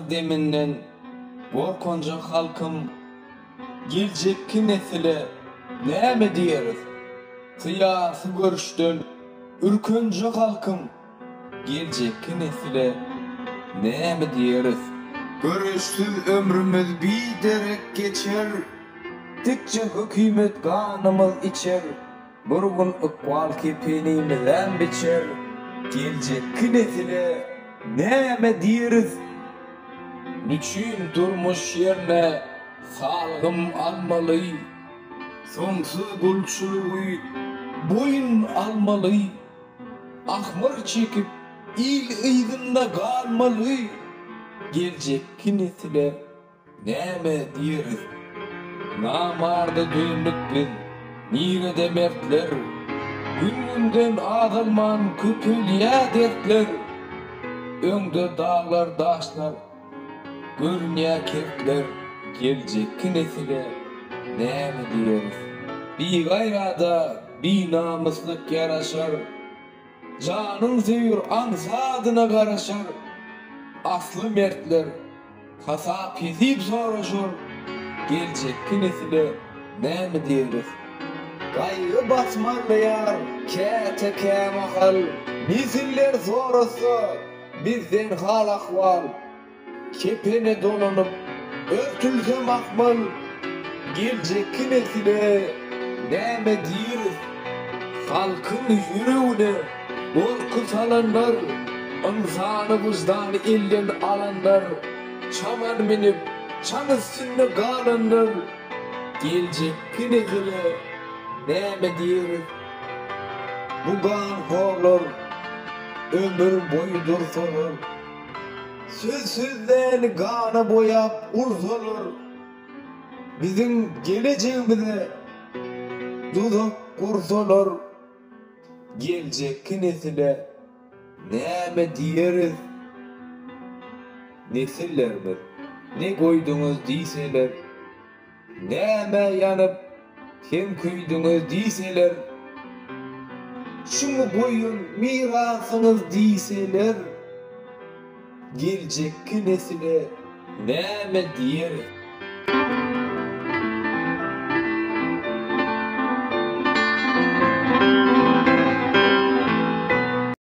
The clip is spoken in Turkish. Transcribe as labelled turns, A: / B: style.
A: deminden gorkonjak halkym geljekki nesile näme diýeriz? Syýasy görüşden ürkenjek halkym geljekki nesile näme diýeriz? Görüşsiz ömrümüz biderek geçer, dikçe hükümet kanımız içer, burgun ıkbal kepeniğimizden biçer, geljekki nesile näme diýeriz? Niçin durmuş yerine salgım almalı, soňsuz gulçulugy boyun almalı, ahmar çekip il ýzynda galmaly, geljekki nesile näme diýeriz? Namarda dönlük biz, nirede mertler, gününden azalman köpülýä dertler, öňde dağlar daşlar, görünýä kertler, geljekki nesile näme diýeriz? Bir gaýrada bir namuslyk ýaraşar, janyň söýür aňsadyna garaşar, asly mertler hasap ýezip soraşar, geljekki nesile näme diýeriz? Gaýgy basmaýar käte kämahal, nesiller sorasa bizden hal ahwal, kepene dolanyp örtülse makmal, geljekki nesile näme diýeriz? Halkyň ýüregine gorky salanlar, ınsany wyjdany elden alanlar, çaman minip çaň üstünde galanlar, geljekki nesile näme diýeriz? Bu ganhorlar ömür boyu dursalar, sözsüzden gana boyap ursalar, bizim geleceğimize duzak kursalar, geljekki nesile näme diýeriz? Nesillerimiz ne goýduňuz diýseler, näme ýanyp hem köýdüňüz diýseler, şunu goýun mirasyňyz diýseler, geljekki nesile näme diýeriz?